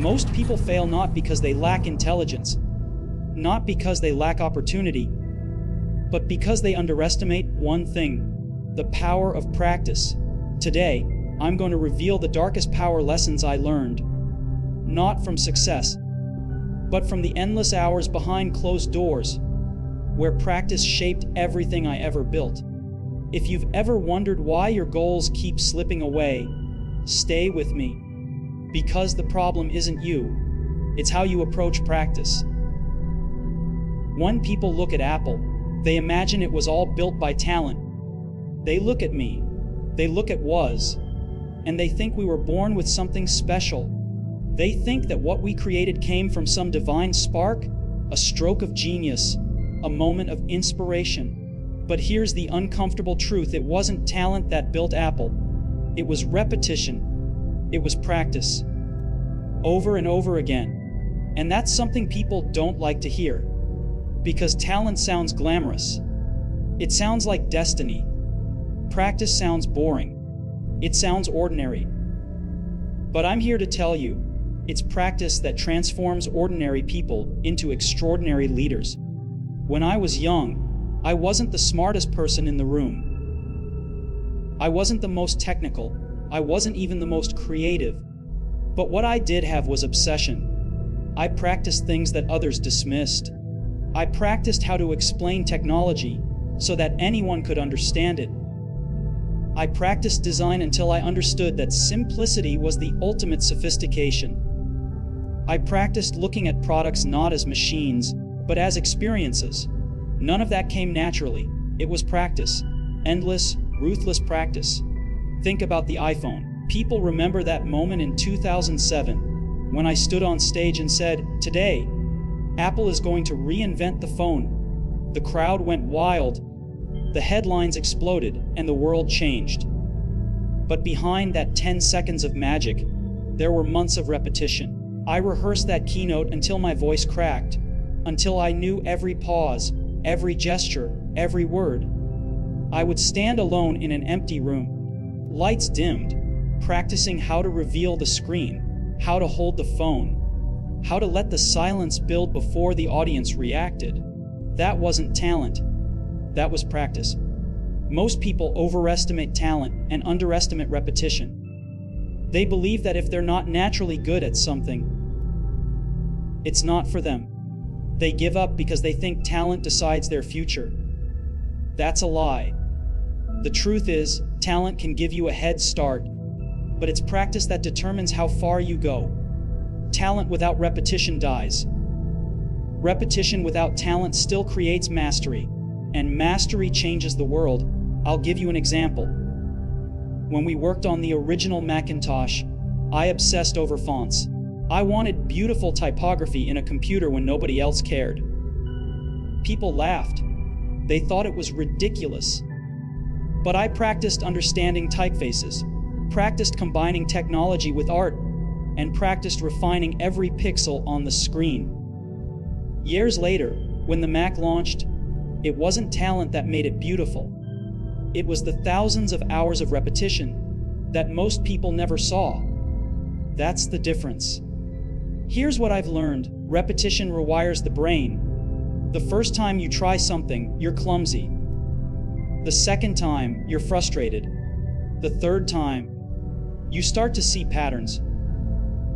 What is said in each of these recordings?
Most people fail not because they lack intelligence, not because they lack opportunity, but because they underestimate one thing: the power of practice. Today, I'm going to reveal the darkest power lessons I learned, not from success, but from the endless hours behind closed doors, where practice shaped everything I ever built. If you've ever wondered why your goals keep slipping away, stay with me. Because the problem isn't you, it's how you approach practice. When people look at Apple, they imagine it was all built by talent. They look at me, they look at Woz, and they think we were born with something special. They think that what we created came from some divine spark, a stroke of genius, a moment of inspiration. But here's the uncomfortable truth: it wasn't talent that built Apple. It was repetition. It was practice. Over and over again. And that's something people don't like to hear. Because talent sounds glamorous. It sounds like destiny. Practice sounds boring. It sounds ordinary. But I'm here to tell you, it's practice that transforms ordinary people into extraordinary leaders. When I was young, I wasn't the smartest person in the room. I wasn't the most technical. I wasn't even the most creative. But what I did have was obsession. I practiced things that others dismissed. I practiced how to explain technology so that anyone could understand it. I practiced design until I understood that simplicity was the ultimate sophistication. I practiced looking at products not as machines, but as experiences. None of that came naturally. It was practice. Endless, ruthless practice. Think about the iPhone. People remember that moment in 2007 when I stood on stage and said, "Today, Apple is going to reinvent the phone." The crowd went wild. The headlines exploded and the world changed. But behind that 10 seconds of magic, there were months of repetition. I rehearsed that keynote until my voice cracked, until I knew every pause, every gesture, every word. I would stand alone in an empty room, lights dimmed, practicing how to reveal the screen, how to hold the phone, how to let the silence build before the audience reacted. That wasn't talent. That was practice. Most people overestimate talent and underestimate repetition. They believe that if they're not naturally good at something, it's not for them. They give up because they think talent decides their future. That's a lie. The truth is, talent can give you a head start, but it's practice that determines how far you go. Talent without repetition dies. Repetition without talent still creates mastery, and mastery changes the world. I'll give you an example. When we worked on the original Macintosh, I obsessed over fonts. I wanted beautiful typography in a computer when nobody else cared. People laughed. They thought it was ridiculous. But I practiced understanding typefaces, practiced combining technology with art, and practiced refining every pixel on the screen. Years later, when the Mac launched, it wasn't talent that made it beautiful. It was the thousands of hours of repetition that most people never saw. That's the difference. Here's what I've learned. Repetition rewires the brain. The first time you try something, you're clumsy. The second time, you're frustrated. The third time, you start to see patterns.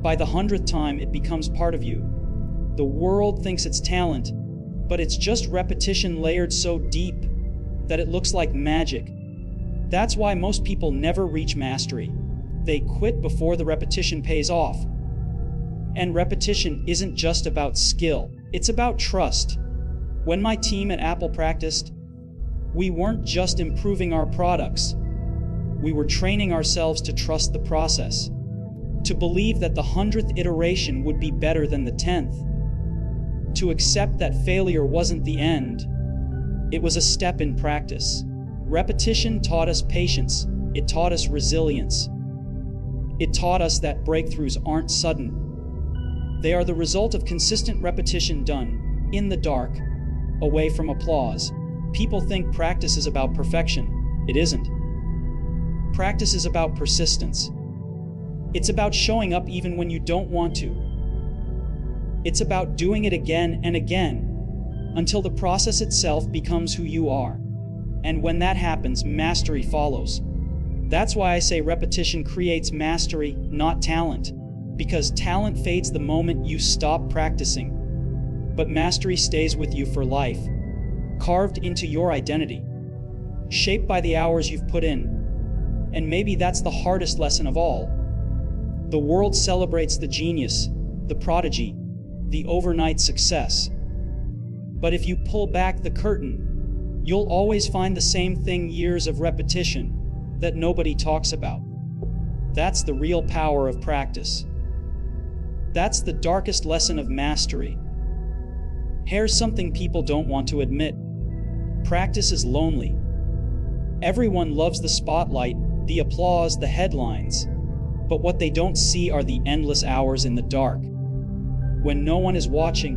By the 100th time, it becomes part of you. The world thinks it's talent, but it's just repetition layered so deep that it looks like magic. That's why most people never reach mastery. They quit before the repetition pays off. And repetition isn't just about skill, it's about trust. When my team at Apple practiced, we weren't just improving our products. We were training ourselves to trust the process, to believe that the 100th iteration would be better than the 10th, to accept that failure wasn't the end. It was a step in practice. Repetition taught us patience. It taught us resilience. It taught us that breakthroughs aren't sudden. They are the result of consistent repetition done in the dark, away from applause. People think practice is about perfection. It isn't. Practice is about persistence. It's about showing up even when you don't want to, It's about doing it again and again until the process itself becomes who you are. And when that happens, mastery follows. That's why I say repetition creates mastery, not talent. Because talent fades the moment you stop practicing. But mastery stays with you for life, carved into your identity, shaped by the hours you've put in. And maybe that's the hardest lesson of all. The world celebrates the genius, the prodigy, the overnight success. But if you pull back the curtain, you'll always find the same thing: years of repetition that nobody talks about. That's the real power of practice. That's the darkest lesson of mastery. Here's something people don't want to admit. Practice is lonely. Everyone loves the spotlight, the applause, the headlines. But what they don't see are the endless hours in the dark. When no one is watching,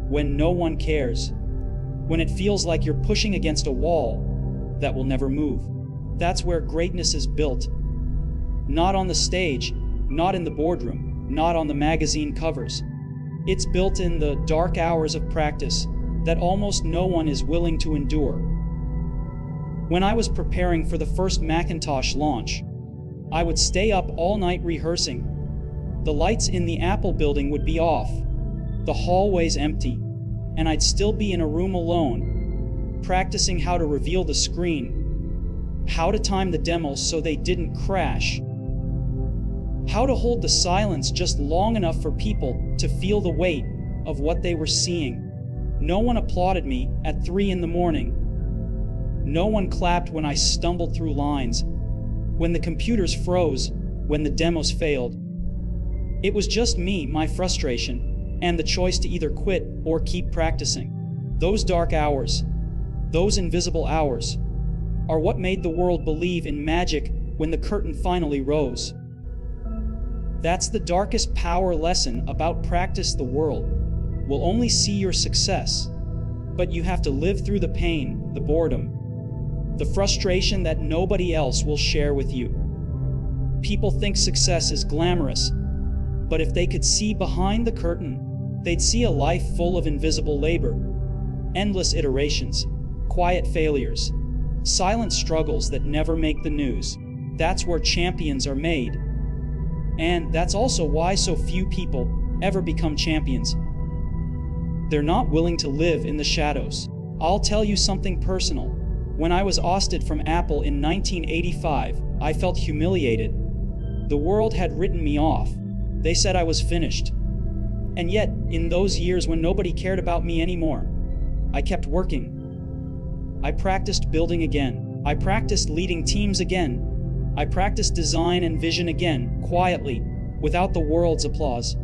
when no one cares, when it feels like you're pushing against a wall that will never move. That's where greatness is built. Not on the stage, not in the boardroom, not on the magazine covers. It's built in the dark hours of practice that almost no one is willing to endure. When I was preparing for the first Macintosh launch, I would stay up all night rehearsing. The lights in the Apple building would be off, the hallways empty, and I'd still be in a room alone, practicing how to reveal the screen, how to time the demos so they didn't crash, how to hold the silence just long enough for people to feel the weight of what they were seeing. No one applauded me at 3 in the morning. No one clapped when I stumbled through lines, when the computers froze, when the demos failed. It was just me, my frustration, and the choice to either quit or keep practicing. Those dark hours, those invisible hours, are what made the world believe in magic when the curtain finally rose. That's the darkest power lesson about practice. The world will only see your success, but you have to live through the pain, the boredom, the frustration that nobody else will share with you. People think success is glamorous, but if they could see behind the curtain, they'd see a life full of invisible labor, endless iterations, quiet failures, silent struggles that never make the news. That's where champions are made. And that's also why so few people ever become champions. They're not willing to live in the shadows. I'll tell you something personal. When I was ousted from Apple in 1985, I felt humiliated. The world had written me off. They said I was finished. And yet, in those years when nobody cared about me anymore, I kept working. I practiced building again. I practiced leading teams again. I practiced design and vision again, quietly, without the world's applause.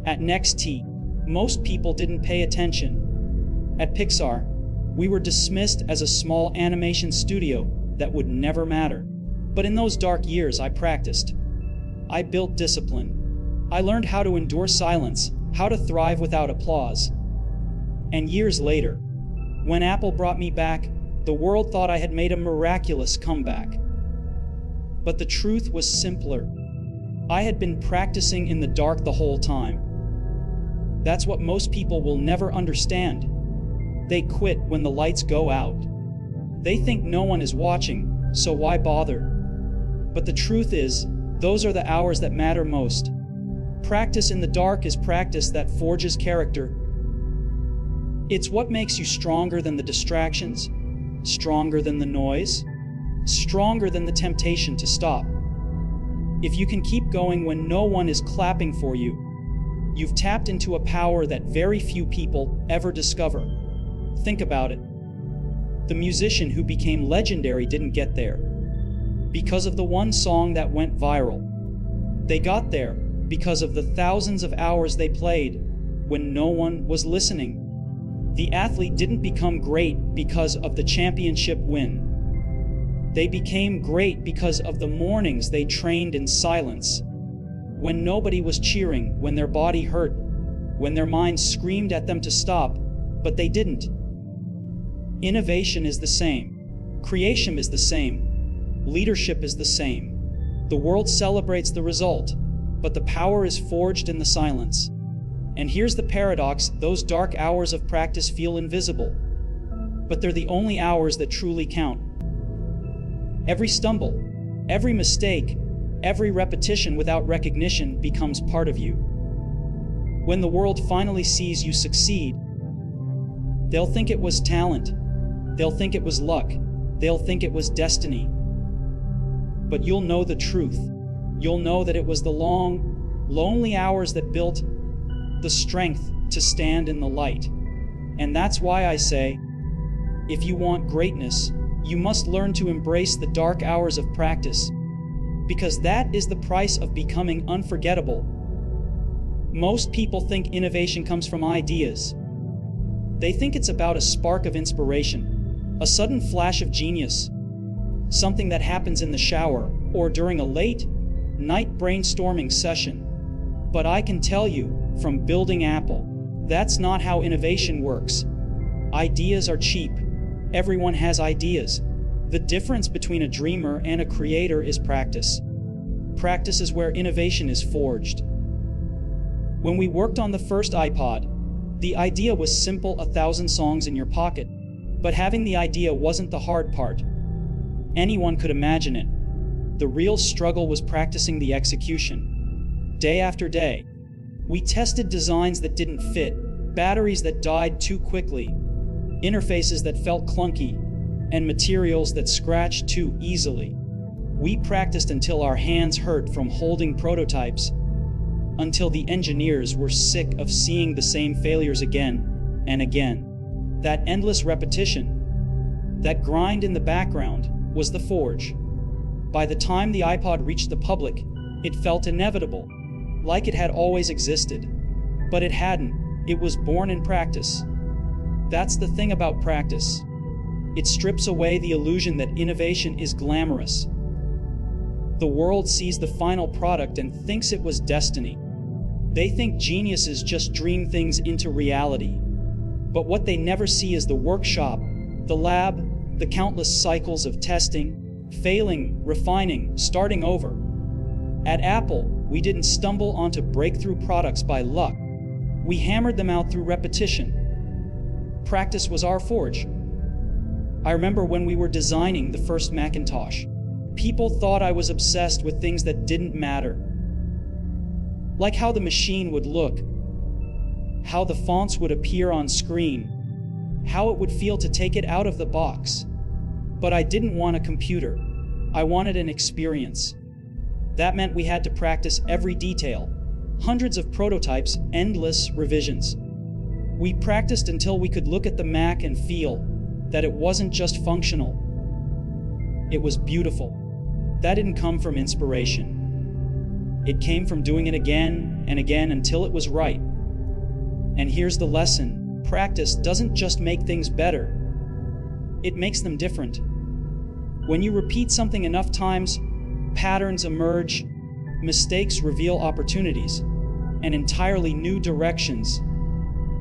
At NXT, most people didn't pay attention. At Pixar, we were dismissed as a small animation studio that would never matter. But in those dark years, I practiced. I built discipline. I learned how to endure silence, how to thrive without applause. And years later, when Apple brought me back, the world thought I had made a miraculous comeback. But the truth was simpler. I had been practicing in the dark the whole time. That's what most people will never understand. They quit when the lights go out. They think no one is watching, so why bother? But the truth is, those are the hours that matter most. Practice in the dark is practice that forges character. It's what makes you stronger than the distractions, stronger than the noise, stronger than the temptation to stop. If you can keep going when no one is clapping for you, you've tapped into a power that very few people ever discover. Think about it. The musician who became legendary didn't get there because of the one song that went viral. They got there because of the thousands of hours they played when no one was listening. The athlete didn't become great because of the championship win. They became great because of the mornings they trained in silence. When nobody was cheering, when their body hurt, when their mind screamed at them to stop, but they didn't. Innovation is the same. Creation is the same. Leadership is the same. The world celebrates the result, but the power is forged in the silence. And here's the paradox: those dark hours of practice feel invisible, but they're the only hours that truly count. Every stumble, every mistake, every repetition without recognition becomes part of you. When the world finally sees you succeed, they'll think it was talent, they'll think it was luck, they'll think it was destiny. But you'll know the truth. You'll know that it was the long, lonely hours that built the strength to stand in the light. And that's why I say, if you want greatness, you must learn to embrace the dark hours of practice, because that is the price of becoming unforgettable. Most people think innovation comes from ideas. They think it's about a spark of inspiration, a sudden flash of genius, something that happens in the shower or during a late-night brainstorming session. But I can tell you, from building Apple, that's not how innovation works. Ideas are cheap. Everyone has ideas. The difference between a dreamer and a creator is practice. Practice is where innovation is forged. When we worked on the first iPod, the idea was simple: 1,000 songs in your pocket. But having the idea wasn't the hard part. Anyone could imagine it. The real struggle was practicing the execution. Day after day, we tested designs that didn't fit, batteries that died too quickly, interfaces that felt clunky, and materials that scratched too easily. We practiced until our hands hurt from holding prototypes, until the engineers were sick of seeing the same failures again and again. That endless repetition, that grind in the background, was the forge. By the time the iPod reached the public, it felt inevitable, like it had always existed. But it hadn't. It was born in practice. That's the thing about practice. It strips away the illusion that innovation is glamorous. The world sees the final product and thinks it was destiny. They think geniuses just dream things into reality. But what they never see is the workshop, the lab, the countless cycles of testing, failing, refining, starting over. At Apple, we didn't stumble onto breakthrough products by luck. We hammered them out through repetition. Practice was our forge. I remember when we were designing the first Macintosh. People thought I was obsessed with things that didn't matter. Like how the machine would look, how the fonts would appear on screen, how it would feel to take it out of the box. But I didn't want a computer. I wanted an experience. That meant we had to practice every detail, hundreds of prototypes, endless revisions. We practiced until we could look at the Mac and feel that it wasn't just functional. It was beautiful. That didn't come from inspiration. It came from doing it again and again until it was right. And here's the lesson: practice doesn't just make things better, it makes them different. When you repeat something enough times, patterns emerge, mistakes reveal opportunities, and entirely new directions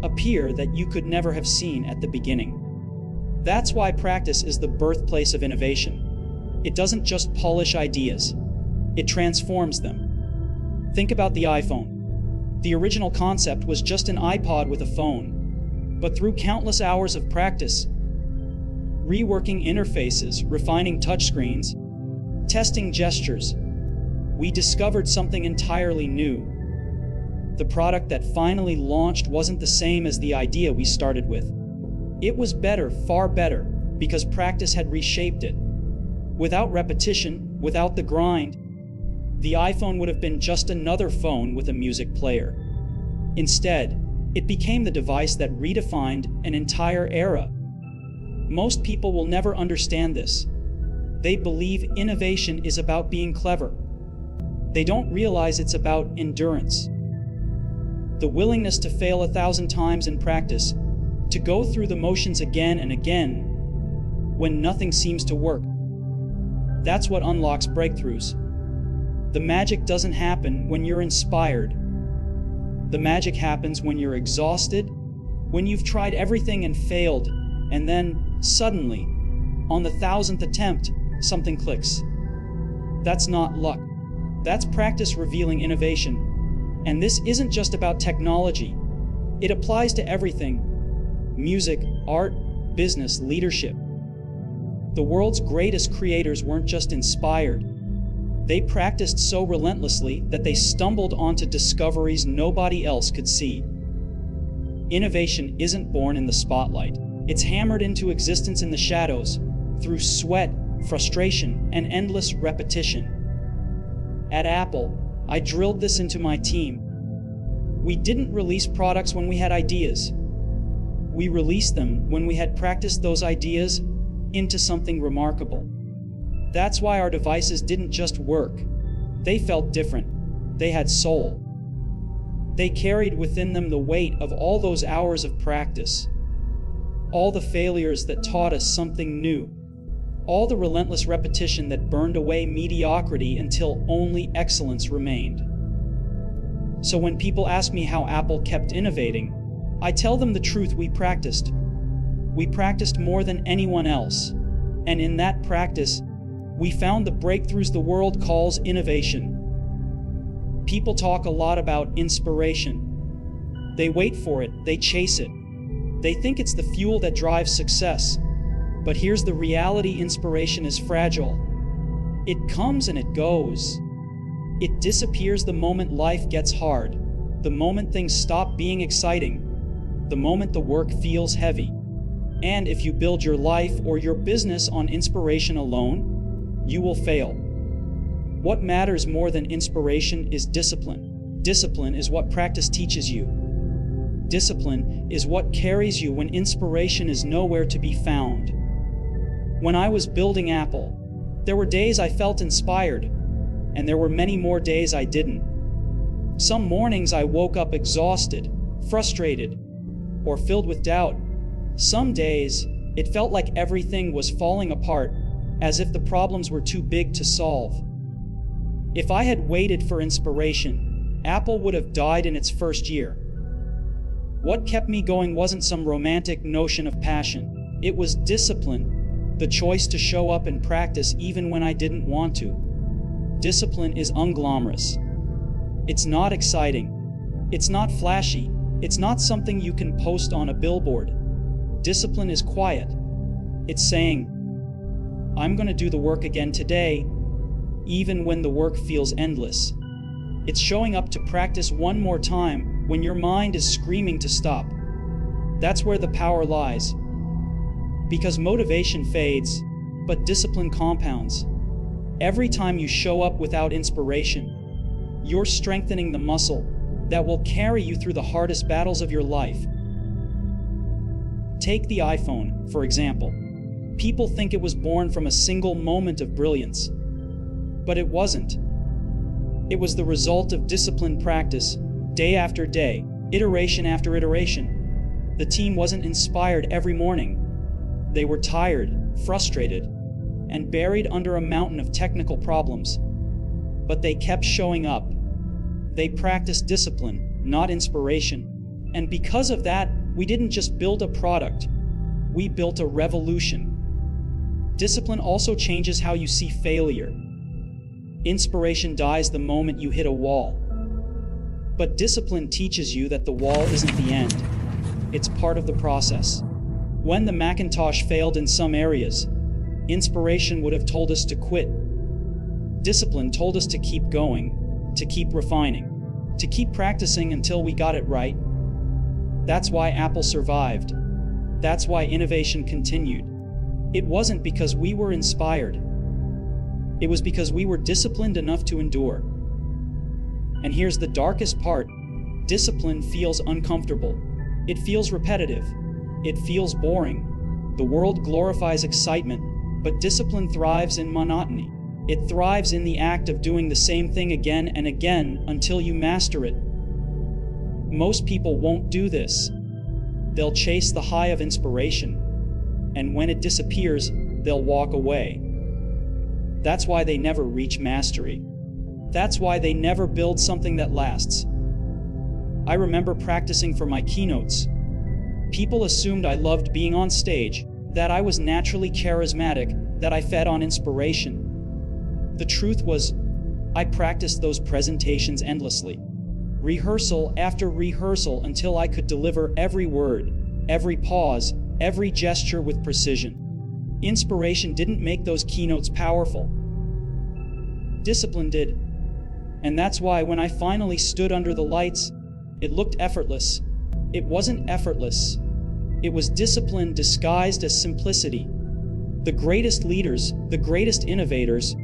appear that you could never have seen at the beginning. That's why practice is the birthplace of innovation. It doesn't just polish ideas, it transforms them. Think about the iPhone. The original concept was just an iPod with a phone, but through countless hours of practice, reworking interfaces, refining touchscreens, testing gestures, we discovered something entirely new. The product that finally launched wasn't the same as the idea we started with. It was better, far better, because practice had reshaped it. Without repetition, without the grind, the iPhone would have been just another phone with a music player. Instead, it became the device that redefined an entire era. Most people will never understand this. They believe innovation is about being clever. They don't realize it's about endurance. The willingness to fail 1,000 times in practice, to go through the motions again and again when nothing seems to work. That's what unlocks breakthroughs. The magic doesn't happen when you're inspired. The magic happens when you're exhausted, when you've tried everything and failed, and then, suddenly, on the 1,000th attempt, something clicks. That's not luck. That's practice revealing innovation. And this isn't just about technology, It applies to everything: music, art, business, leadership. The world's greatest creators weren't just inspired. They practiced so relentlessly that they stumbled onto discoveries nobody else could see. Innovation isn't born in the spotlight. It's hammered into existence in the shadows, through sweat, frustration, and endless repetition. At Apple, I drilled this into my team. We didn't release products when we had ideas. We released them when we had practiced those ideas into something remarkable. That's why our devices didn't just work. They felt different. They had soul. They carried within them the weight of all those hours of practice, all the failures that taught us something new, all the relentless repetition that burned away mediocrity until only excellence remained. So when people ask me how Apple kept innovating, I tell them the truth: we practiced. We practiced more than anyone else, and in that practice, we found the breakthroughs the world calls innovation. People talk a lot about inspiration. They wait for it, they chase it. They think it's the fuel that drives success. But here's the reality: inspiration is fragile. It comes and it goes. It disappears the moment life gets hard, the moment things stop being exciting, the moment the work feels heavy. And if you build your life or your business on inspiration alone, you will fail. What matters more than inspiration is discipline. Discipline is what practice teaches you. Discipline is what carries you when inspiration is nowhere to be found. When I was building Apple, there were days I felt inspired, and there were many more days I didn't. Some mornings I woke up exhausted, frustrated, or filled with doubt. Some days, it felt like everything was falling apart, as if the problems were too big to solve. If I had waited for inspiration, Apple would have died in its first year. What kept me going wasn't some romantic notion of passion. It was discipline, the choice to show up and practice even when I didn't want to. Discipline is unglamorous. It's not exciting. It's not flashy. It's not something you can post on a billboard. Discipline is quiet. It's saying, I'm going to do the work again today, even when the work feels endless. It's showing up to practice one more time when your mind is screaming to stop. That's where the power lies. Because motivation fades, but discipline compounds. Every time you show up without inspiration, you're strengthening the muscle that will carry you through the hardest battles of your life. Take the iPhone, for example. People think it was born from a single moment of brilliance. But it wasn't. It was the result of disciplined practice, day after day, iteration after iteration. The team wasn't inspired every morning. They were tired, frustrated, and buried under a mountain of technical problems. But they kept showing up. They practiced discipline, not inspiration. And because of that, we didn't just build a product, we built a revolution. Discipline also changes how you see failure. Inspiration dies the moment you hit a wall. But discipline teaches you that the wall isn't the end. It's part of the process. When the Macintosh failed in some areas, inspiration would have told us to quit. Discipline told us to keep going, to keep refining, to keep practicing until we got it right. That's why Apple survived. That's why innovation continued. It wasn't because we were inspired. It was because we were disciplined enough to endure. And here's the darkest part. Discipline feels uncomfortable. It feels repetitive. It feels boring. The world glorifies excitement, but discipline thrives in monotony. It thrives in the act of doing the same thing again and again until you master it. Most people won't do this. They'll chase the high of inspiration, and when it disappears, they'll walk away. That's why they never reach mastery. That's why they never build something that lasts. I remember practicing for my keynotes. People assumed I loved being on stage, that I was naturally charismatic, that I fed on inspiration. The truth was, I practiced those presentations endlessly. rehearsal after rehearsal until I could deliver every word, every pause, every gesture with precision. Inspiration didn't make those keynotes powerful. Discipline did. And that's why when I finally stood under the lights, it looked effortless. It wasn't effortless. It was discipline disguised as simplicity. The greatest leaders, the greatest innovators,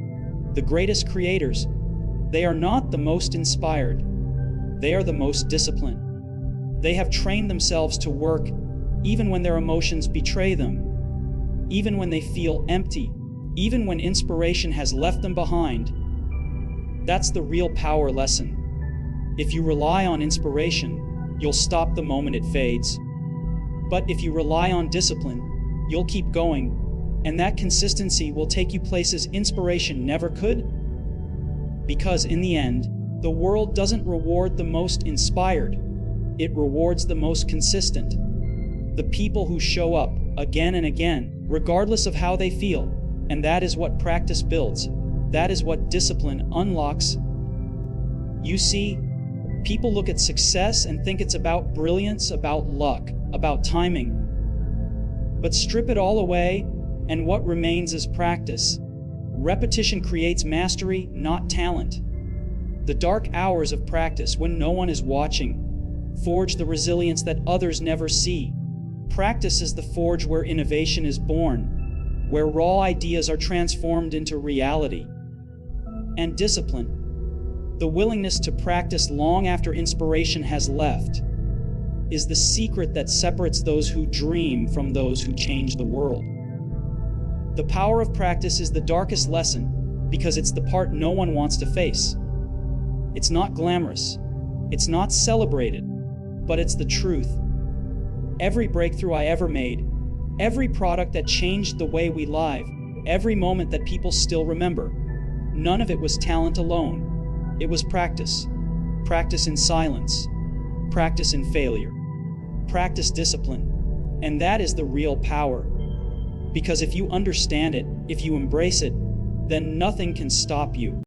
the greatest creators, they are not the most inspired. They are the most disciplined. They have trained themselves to work even when their emotions betray them, even when they feel empty, even when inspiration has left them behind. That's the real power lesson. If you rely on inspiration, you'll stop the moment it fades. But if you rely on discipline, you'll keep going, and that consistency will take you places inspiration never could. Because in the end, the world doesn't reward the most inspired, it rewards the most consistent. The people who show up again and again, regardless of how they feel, and that is what practice builds. That is what discipline unlocks. You see, people look at success and think it's about brilliance, about luck, about timing. But strip it all away, and what remains is practice. Repetition creates mastery, not talent. The dark hours of practice, when no one is watching, forge the resilience that others never see. Practice is the forge where innovation is born, where raw ideas are transformed into reality. And discipline, the willingness to practice long after inspiration has left, is the secret that separates those who dream from those who change the world. The power of practice is the darkest lesson because it's the part no one wants to face. It's not glamorous, it's not celebrated, but it's the truth. Every breakthrough I ever made, every product that changed the way we live, every moment that people still remember, none of it was talent alone. It was practice. Practice in silence. Practice in failure. Practice discipline. And that is the real power. Because if you understand it, if you embrace it, then nothing can stop you.